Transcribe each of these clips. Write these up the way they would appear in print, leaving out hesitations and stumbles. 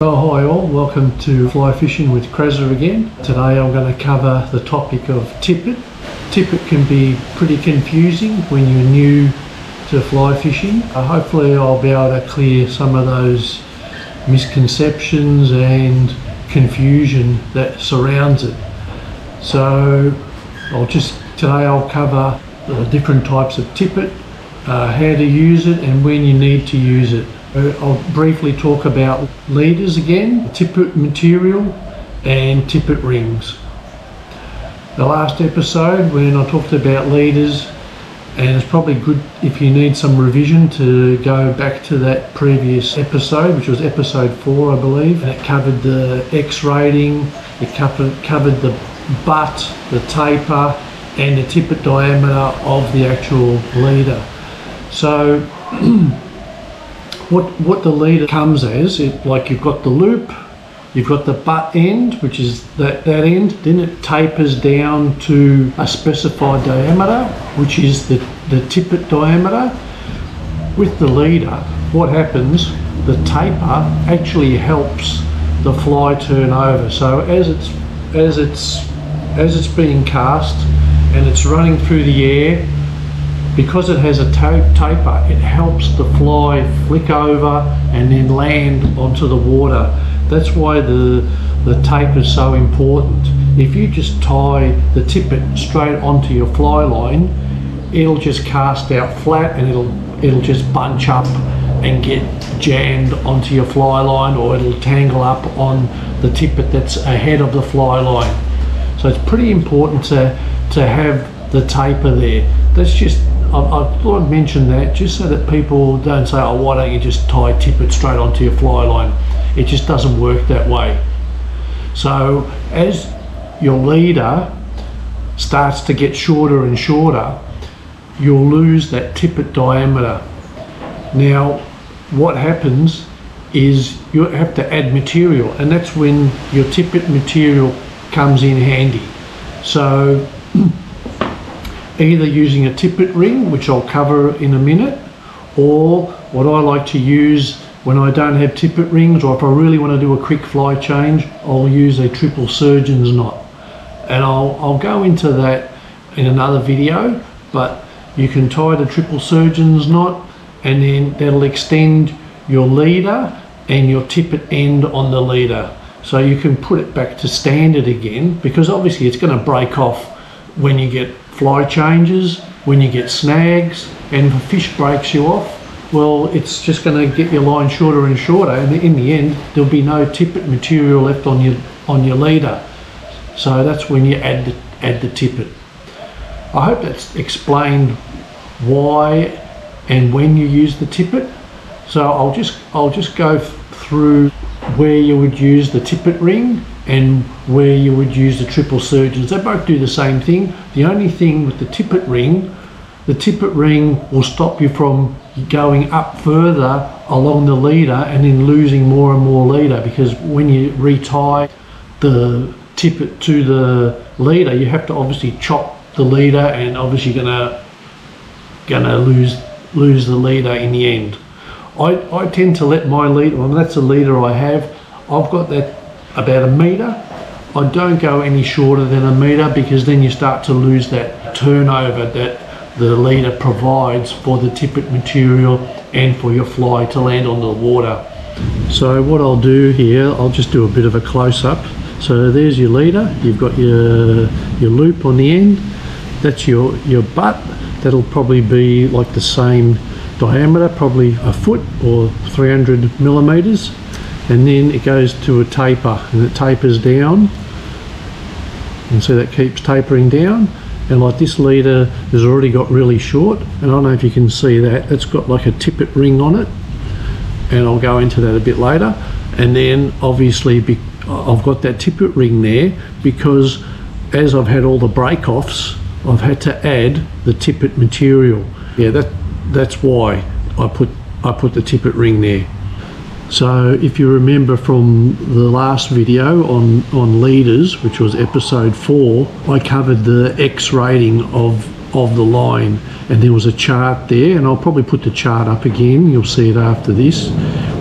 Oh, hi all, welcome to Fly Fishing with Kraza again. Today I'm going to cover the topic of tippet. Tippet can be pretty confusing when you're new to fly fishing. Hopefully I'll be able to clear some of those misconceptions and confusion that surrounds it. So today I'll cover the different types of tippet, how to use it and when you need to use it. I'll briefly talk about leaders again, tippet material and tippet rings. The last episode when I talked about leaders, and it's probably good if you need some revision to go back to that previous episode, which was episode 4 I believe, and it covered the X rating, it covered the butt, the taper and the tippet diameter of the actual leader. So what the leader comes as, like you've got the loop, you've got the butt end, which is that end, then it tapers down to a specified diameter, which is the tippet diameter. With the leader, what happens, the taper actually helps the fly turn over. So as it's being cast and it's running through the air, because it has a taper, it helps the fly flick over and then land onto the water. That's why the taper is so important. If you just tie the tippet straight onto your fly line, it'll just cast out flat and it'll just bunch up and get jammed onto your fly line, or it'll tangle up on the tippet that's ahead of the fly line. So it's pretty important to have the taper there. That's just, I thought I'd mention that just so that people don't say, oh, why don't you just tie tippet straight onto your fly line? It just doesn't work that way. So as your leader starts to get shorter and shorter, you'll lose that tippet diameter. Now what happens is you have to add material, and that's when your tippet material comes in handy. So either using a tippet ring, which I'll cover in a minute, or what I like to use when I don't have tippet rings, or if I really want to do a quick fly change, I'll use a triple surgeon's knot. And I'll go into that in another video, but you can tie the triple surgeon's knot and then that'll extend your leader and your tippet end on the leader. So you can put it back to standard again, because obviously it's going to break off when you get fly changes, when you get snags, and if a fish breaks you off, well, it's just going to get your line shorter and shorter, and in the end there'll be no tippet material left on your leader. So that's when you add the tippet. I hope that's explained why and when you use the tippet. So I'll just go through where you would use the tippet ring and where you would use the triple surgeons. They both do the same thing. The only thing with the tippet ring will stop you from going up further along the leader and then losing more and more leader, because when you retie the tippet to the leader, you have to obviously chop the leader, and obviously gonna lose the leader in the end. I tend to let my leader, well, that's a leader I have, I've got that about 1 meter. I don't go any shorter than 1 meter, because then you start to lose that turnover that the leader provides for the tippet material and for your fly to land on the water. So what I'll do here, I'll just do a bit of a close-up. So there's your leader, you've got your loop on the end, that's your butt. That'll probably be like the same diameter, probably 1 foot or 300 millimeters. And then it goes to a taper, and it tapers down, and so that keeps tapering down. And like this leader has already got really short, and I don't know if you can see that, it's got like a tippet ring on it, and I'll go into that a bit later. And then obviously I've got that tippet ring there because as I've had all the break-offs, I've had to add the tippet material. Yeah, that's why I put the tippet ring there. So if you remember from the last video on leaders, which was episode 4, I covered the X rating of the line, and there was a chart there, and I'll probably put the chart up again, you'll see it after this,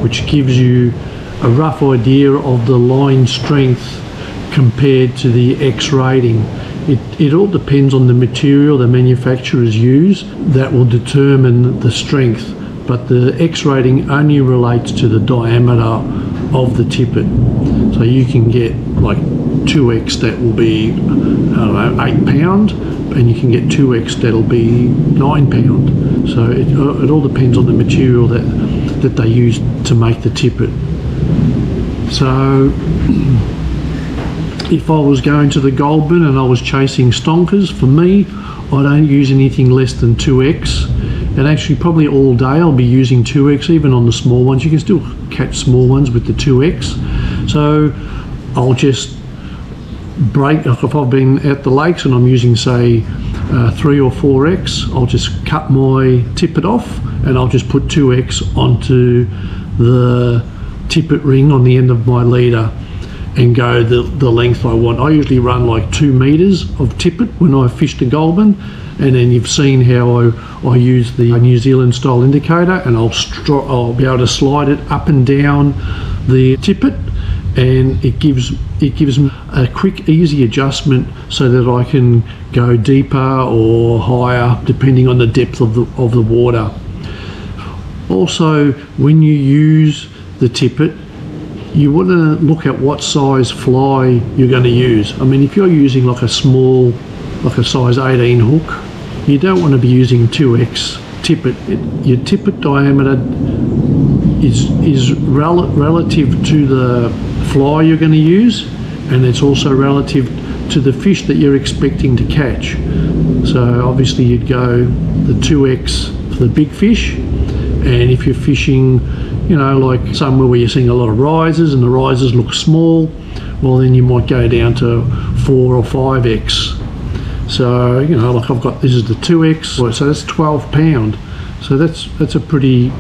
which gives you a rough idea of the line strength compared to the X rating. It all depends on the material the manufacturers use that will determine the strength, but the X rating only relates to the diameter of the tippet. So you can get like 2X that will be, I don't know, 8 pound, and you can get 2X that'll be 9 pound. So it all depends on the material that they use to make the tippet. So if I was going to the gold bin and I was chasing stonkers, for me, I don't use anything less than 2X. And actually probably all day I'll be using 2X, even on the small ones. You can still catch small ones with the 2X. So I'll just break, like if I've been at the lakes and I'm using say 3 or 4X, I'll just cut my tippet off and I'll just put 2X onto the tippet ring on the end of my leader and go the length I want. I usually run like 2 meters of tippet when I fish the goulburn, and then you've seen how I use the New Zealand style indicator, and I'll be able to slide it up and down the tippet, and it gives me a quick, easy adjustment so that I can go deeper or higher depending on the depth of the water. Also, when you use the tippet, you want to look at what size fly you're going to use. I mean, if you're using like a small, like a size 18 hook, you don't want to be using 2X tippet. Your tippet diameter is relative to the fly you're going to use, and it's also relative to the fish that you're expecting to catch. So obviously you'd go the 2X for the big fish, and if you're fishing, you know, like somewhere where you're seeing a lot of risers and the risers look small, well then you might go down to 4 or 5X. So, you know, like I've got, this is the 2X, so that's 12 pound. So that's a pretty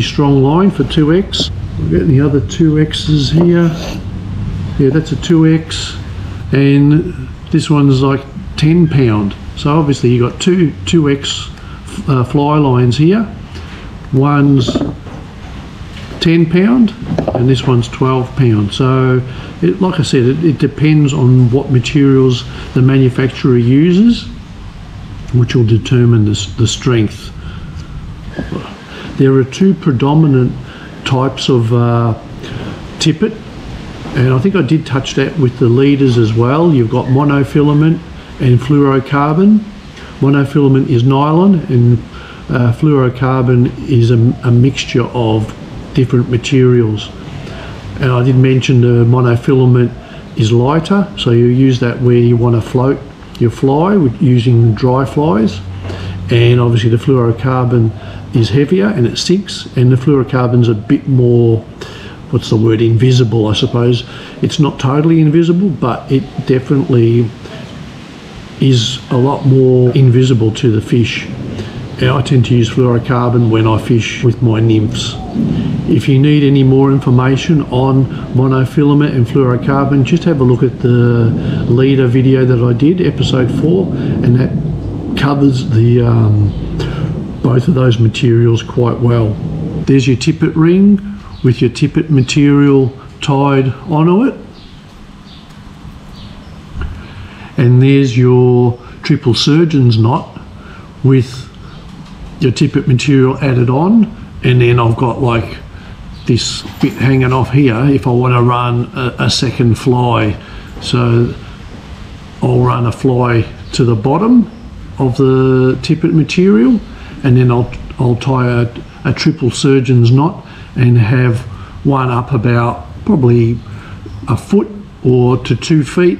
strong line for 2X. We've got the other 2X's here. Yeah, that's a 2X, and this one's like 10 pound. So obviously you've got 2X fly lines here. One's 10 pound and this one's 12 pound. So like I said, it depends on what materials the manufacturer uses, which will determine the strength. There are 2 predominant types of tippet, and I think I did touch that with the leaders as well. You've got monofilament and fluorocarbon. Monofilament is nylon, and fluorocarbon is a mixture of different materials. And I did mention the monofilament is lighter, so you use that where you want to float your fly with using dry flies, and obviously the fluorocarbon is heavier and it sinks, and the fluorocarbon's a bit more, what's the word, invisible, I suppose. It's not totally invisible, but it definitely is a lot more invisible to the fish. And I tend to use fluorocarbon when I fish with my nymphs. If you need any more information on monofilament and fluorocarbon, just have a look at the leader video that I did, episode 4, and that covers the both of those materials quite well. There's your tippet ring with your tippet material tied onto it, and there's your triple surgeon's knot with your tippet material added on, and then I've got like this bit hanging off here if I want to run a second fly. So I'll run a fly to the bottom of the tippet material, and then I'll tie a triple surgeon's knot and have one up about probably a foot or to 2 feet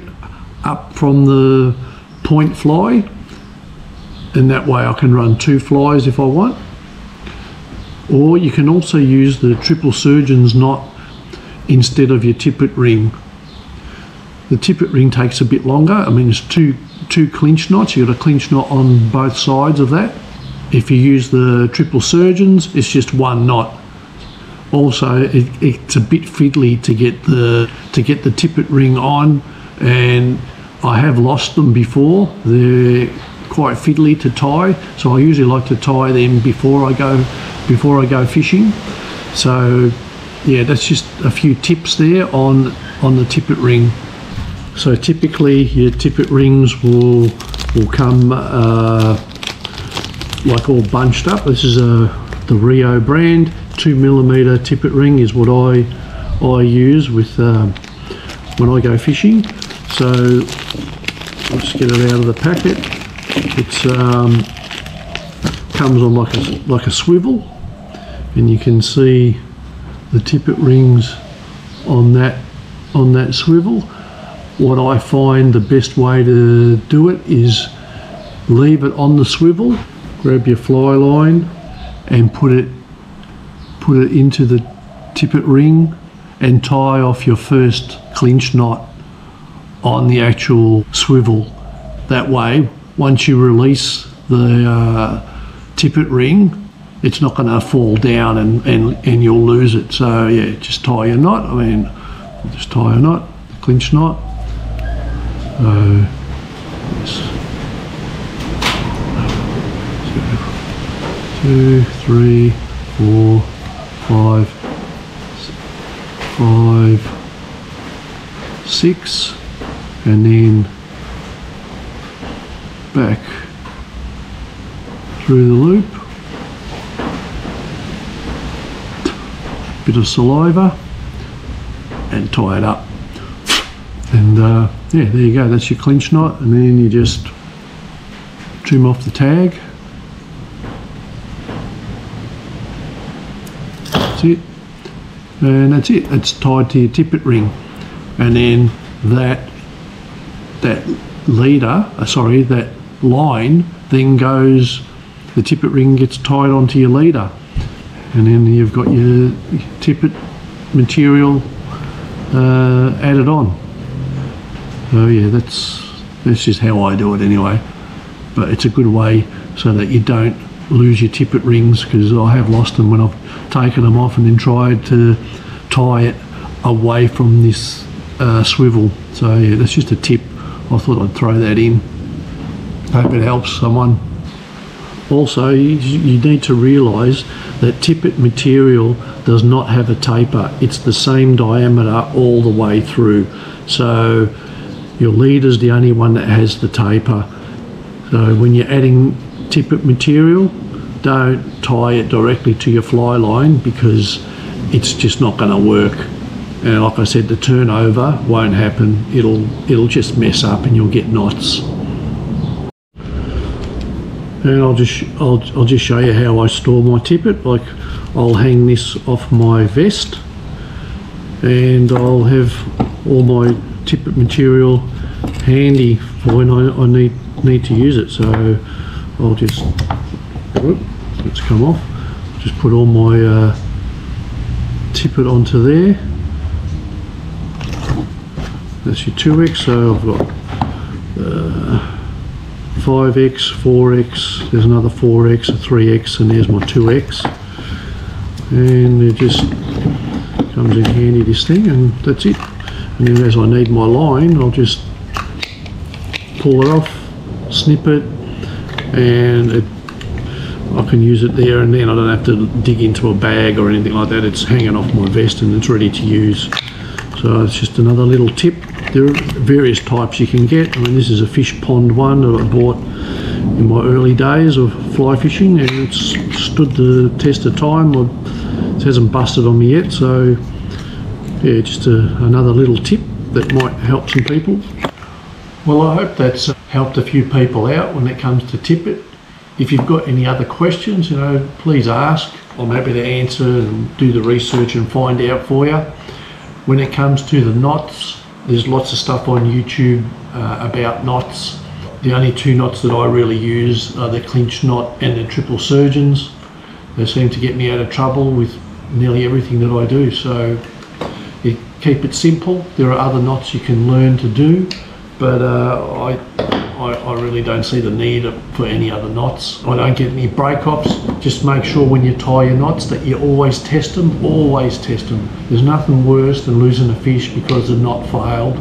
up from the point fly, and that way I can run 2 flies if I want. Or you can also use the triple surgeon's knot instead of your tippet ring. The tippet ring takes a bit longer. I mean, it's two clinch knots. You've got a clinch knot on both sides of that. If you use the triple surgeons, it's just 1 knot. Also, it's a bit fiddly to get the tippet ring on, and I have lost them before. They're quite fiddly to tie, so I usually like to tie them before I go fishing. So yeah, that's just a few tips there on the tippet ring. So typically your tippet rings will come like all bunched up. This is the Rio brand 2mm tippet ring is what I use with when I go fishing. So I'll just get it out of the packet. It's comes on like a swivel, and you can see the tippet rings on that swivel. What I find the best way to do it is leave it on the swivel, grab your fly line and put it into the tippet ring and tie off your first clinch knot on the actual swivel. That way, once you release the tippet ring, it's not going to fall down and you'll lose it. So yeah, just tie your knot. I mean, just tie a knot, clinch knot. So, yes. 2, 3, 4, 5, 6, and then back through the loop. Bit of saliva and tie it up. And yeah, there you go, that's your clinch knot, and then you just trim off the tag. That's it. And that's it, it's tied to your tippet ring. And then that leader, that line then goes, the tippet ring gets tied onto your leader. And then you've got your tippet material added on. So yeah, that's just how I do it anyway. But it's a good way so that you don't lose your tippet rings, because I have lost them when I've taken them off and then tried to tie it away from this swivel. So yeah, that's just a tip. I thought I'd throw that in. Hope it helps someone. Also, you need to realise that tippet material does not have a taper. It's the same diameter all the way through. So your leader's the only one that has the taper. So when you're adding tippet material, don't tie it directly to your fly line, because it's just not going to work. And like I said, the turnover won't happen. It'll just mess up and you'll get knots. And I'll just show you how I store my tippet. Like, I'll hang this off my vest, and I'll have all my tippet material handy for when I need to use it. So I'll just, let's come off. Just put all my tippet onto there. That's your 2X. So I've got 5X, 4X, there's another 4X, a 3X, and there's my 2X. And it just comes in handy, this thing, and that's it. And then as I need my line, I'll just pull it off, snip it, and I can use it there and then. I don't have to dig into a bag or anything like that. It's hanging off my vest and it's ready to use. So it's just another little tip. There are various types you can get. I mean, this is a fish pond one that I bought in my early days of fly fishing, and it's stood the test of time. It hasn't busted on me yet. So yeah, just another little tip that might help some people. Well, I hope that's helped a few people out when it comes to tippet. If you've got any other questions, please ask. I'm happy to answer and do the research and find out for you. When it comes to the knots, there's lots of stuff on YouTube about knots. The only two knots that I really use are the clinch knot and the triple surgeons. They seem to get me out of trouble with nearly everything that I do. So keep it simple. There are other knots you can learn to do, but I really don't see the need for any other knots. I don't get any break-offs. Just make sure when you tie your knots that you always test them. Always test them. There's nothing worse than losing a fish because the knot failed.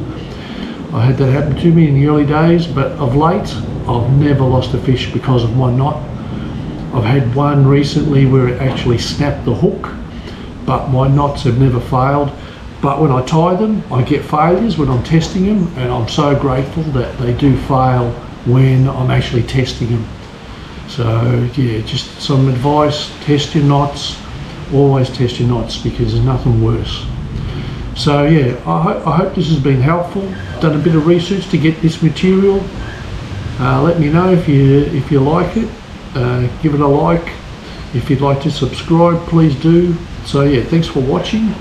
I had that happen to me in the early days, but of late I've never lost a fish because of my knot. I've had one recently where it actually snapped the hook, but my knots have never failed. But when I tie them, I get failures when I'm testing them, and I'm so grateful that they do fail when I'm actually testing them. So yeah, just some advice: test your knots. Always test your knots, because there's nothing worse. So yeah, I hope this has been helpful. Done a bit of research to get this material. Let me know if you like it. Give it a like. If you'd like to subscribe, please do. So yeah, thanks for watching,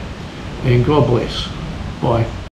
and God bless. Bye.